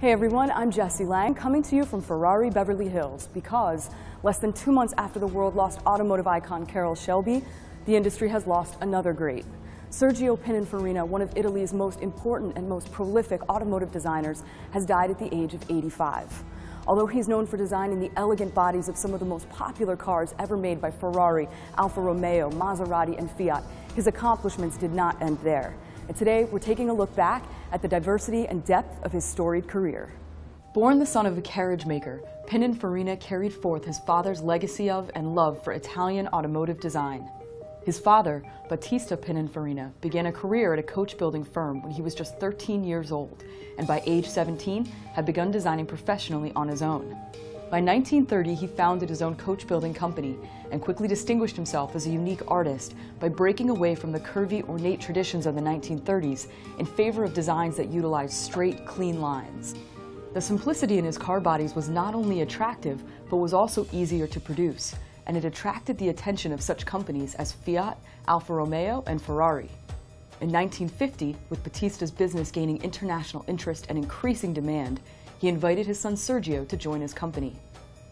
Hey everyone, I'm Jessie Lang, coming to you from Ferrari Beverly Hills, because less than 2 months after the world lost automotive icon Carroll Shelby, the industry has lost another great. Sergio Pininfarina, one of Italy's most important and most prolific automotive designers, has died at the age of 85. Although he's known for designing the elegant bodies of some of the most popular cars ever made by Ferrari, Alfa Romeo, Maserati, and Fiat, his accomplishments did not end there. And today, we're taking a look back at the diversity and depth of his storied career. Born the son of a carriage maker, Pininfarina carried forth his father's legacy of and love for Italian automotive design. His father, Battista Pininfarina, began a career at a coach-building firm when he was just 13 years old, and by age 17, had begun designing professionally on his own. By 1930, he founded his own coach-building company and quickly distinguished himself as a unique artist by breaking away from the curvy, ornate traditions of the 1930s in favor of designs that utilized straight, clean lines. The simplicity in his car bodies was not only attractive, but was also easier to produce, and it attracted the attention of such companies as Fiat, Alfa Romeo, and Ferrari. In 1950, with Battista's business gaining international interest and increasing demand, he invited his son Sergio to join his company.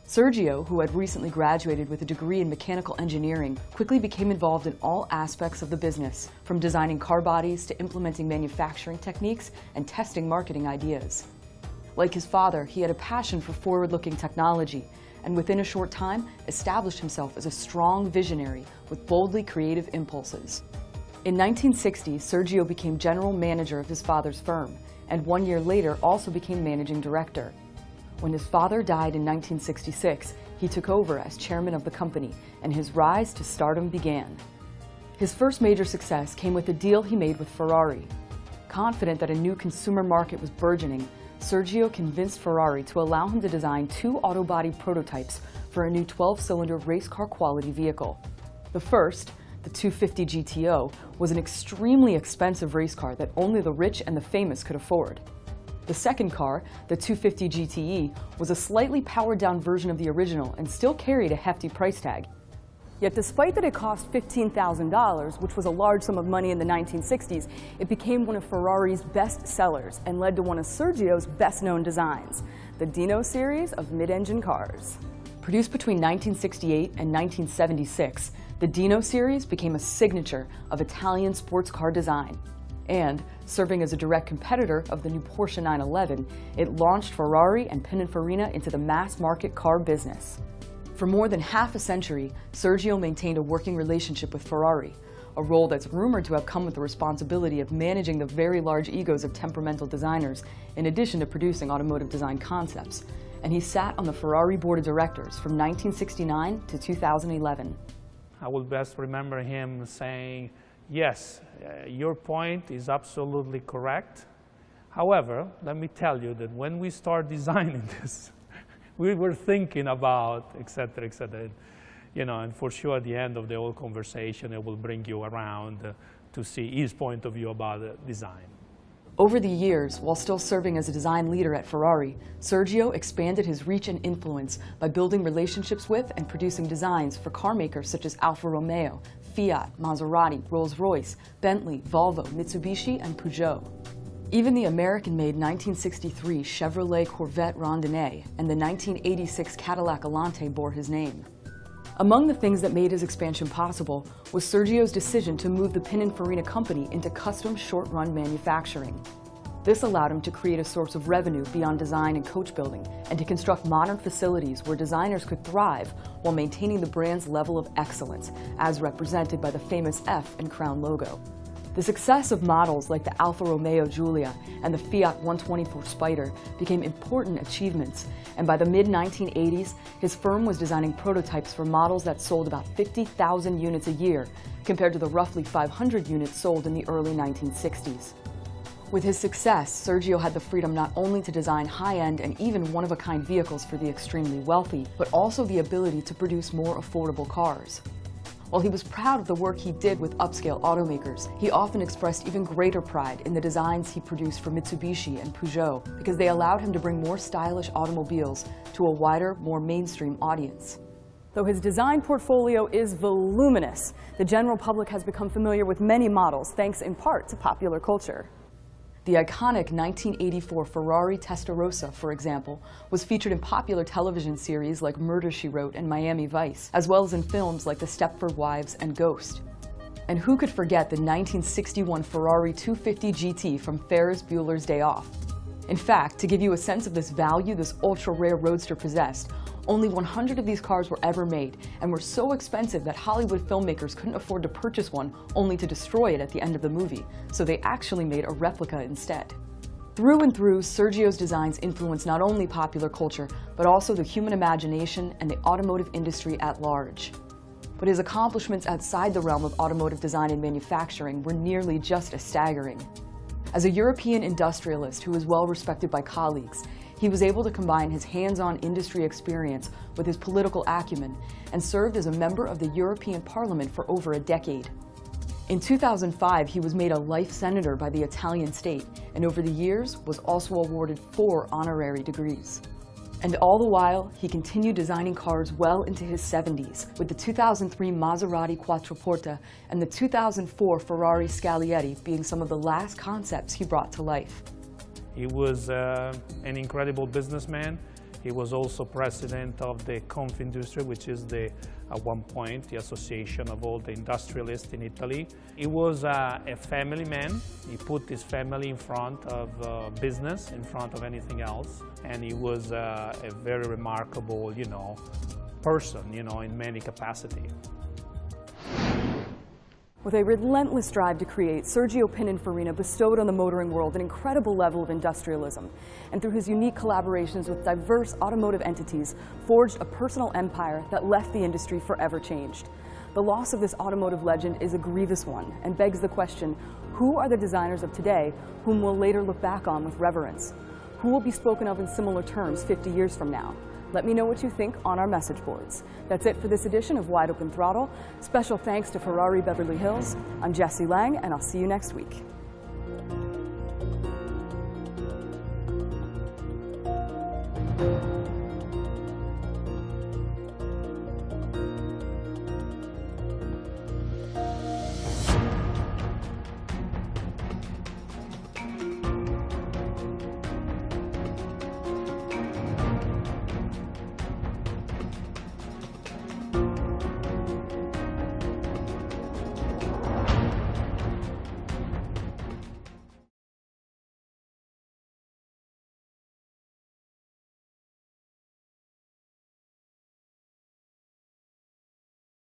Sergio, who had recently graduated with a degree in mechanical engineering, quickly became involved in all aspects of the business, from designing car bodies to implementing manufacturing techniques and testing marketing ideas. Like his father, he had a passion for forward-looking technology, and within a short time, established himself as a strong visionary with boldly creative impulses. In 1960, Sergio became general manager of his father's firm, and 1 year later also became managing director. When his father died in 1966, he took over as chairman of the company, and his rise to stardom began. His first major success came with a deal he made with Ferrari. Confident that a new consumer market was burgeoning, Sergio convinced Ferrari to allow him to design 2 auto body prototypes for a new 12-cylinder race car quality vehicle. The first, the 250 GTO, was an extremely expensive race car that only the rich and the famous could afford. The second car, the 250 GTE, was a slightly powered-down version of the original and still carried a hefty price tag. Yet despite that it cost $15,000, which was a large sum of money in the 1960s, it became one of Ferrari's best sellers and led to one of Sergio's best-known designs, the Dino series of mid-engine cars. Produced between 1968 and 1976, the Dino series became a signature of Italian sports car design. And, serving as a direct competitor of the new Porsche 911, it launched Ferrari and Pininfarina into the mass-market car business. For more than half a century, Sergio maintained a working relationship with Ferrari, a role that's rumored to have come with the responsibility of managing the very large egos of temperamental designers, in addition to producing automotive design concepts. And he sat on the Ferrari board of directors from 1969 to 2011. I will best remember him saying, yes, your point is absolutely correct. However, let me tell you that when we start designing this, we were thinking about, et cetera, you know, and for sure at the end of the whole conversation, it will bring you around to see his point of view about design. Over the years, while still serving as a design leader at Ferrari, Sergio expanded his reach and influence by building relationships with and producing designs for car makers such as Alfa Romeo, Fiat, Maserati, Rolls-Royce, Bentley, Volvo, Mitsubishi, and Peugeot. Even the American-made 1963 Chevrolet Corvette Rondinette and the 1986 Cadillac Alante bore his name. Among the things that made his expansion possible was Sergio's decision to move the Pininfarina company into custom short-run manufacturing. This allowed him to create a source of revenue beyond design and coach building, and to construct modern facilities where designers could thrive while maintaining the brand's level of excellence, as represented by the famous F and Crown logo. The success of models like the Alfa Romeo Giulia and the Fiat 124 Spider became important achievements, and by the mid-1980s, his firm was designing prototypes for models that sold about 50,000 units a year, compared to the roughly 500 units sold in the early 1960s. With his success, Sergio had the freedom not only to design high-end and even one-of-a-kind vehicles for the extremely wealthy, but also the ability to produce more affordable cars. While he was proud of the work he did with upscale automakers, he often expressed even greater pride in the designs he produced for Mitsubishi and Peugeot, because they allowed him to bring more stylish automobiles to a wider, more mainstream audience. Though his design portfolio is voluminous, the general public has become familiar with many models, thanks in part to popular culture. The iconic 1984 Ferrari Testarossa, for example, was featured in popular television series like Murder, She Wrote and Miami Vice, as well as in films like The Stepford Wives and Ghost. And who could forget the 1961 Ferrari 250 GT from Ferris Bueller's Day Off? In fact, to give you a sense of this value this ultra-rare roadster possessed, only 100 of these cars were ever made, and were so expensive that Hollywood filmmakers couldn't afford to purchase one only to destroy it at the end of the movie, so they actually made a replica instead. Through and through, Sergio's designs influence not only popular culture, but also the human imagination and the automotive industry at large. But his accomplishments outside the realm of automotive design and manufacturing were nearly just as staggering. As a European industrialist who was well respected by colleagues, he was able to combine his hands-on industry experience with his political acumen and served as a member of the European Parliament for over a decade. In 2005, he was made a life senator by the Italian state, and over the years was also awarded 4 honorary degrees. And all the while, he continued designing cars well into his 70s, with the 2003 Maserati Quattroporta and the 2004 Ferrari Scaglietti being some of the last concepts he brought to life. He was an incredible businessman. He was also president of the Confindustria, which is at one point, the association of all the industrialists in Italy. He was a family man. He put his family in front of business, in front of anything else. And he was a very remarkable, person, in many capacities. With a relentless drive to create, Sergio Pininfarina bestowed on the motoring world an incredible level of industrialism, and through his unique collaborations with diverse automotive entities, forged a personal empire that left the industry forever changed. The loss of this automotive legend is a grievous one, and begs the question, who are the designers of today whom we'll later look back on with reverence? Who will be spoken of in similar terms 50 years from now? Let me know what you think on our message boards. That's it for this edition of Wide Open Throttle. Special thanks to Ferrari Beverly Hills. I'm Jessie Lang, and I'll see you next week.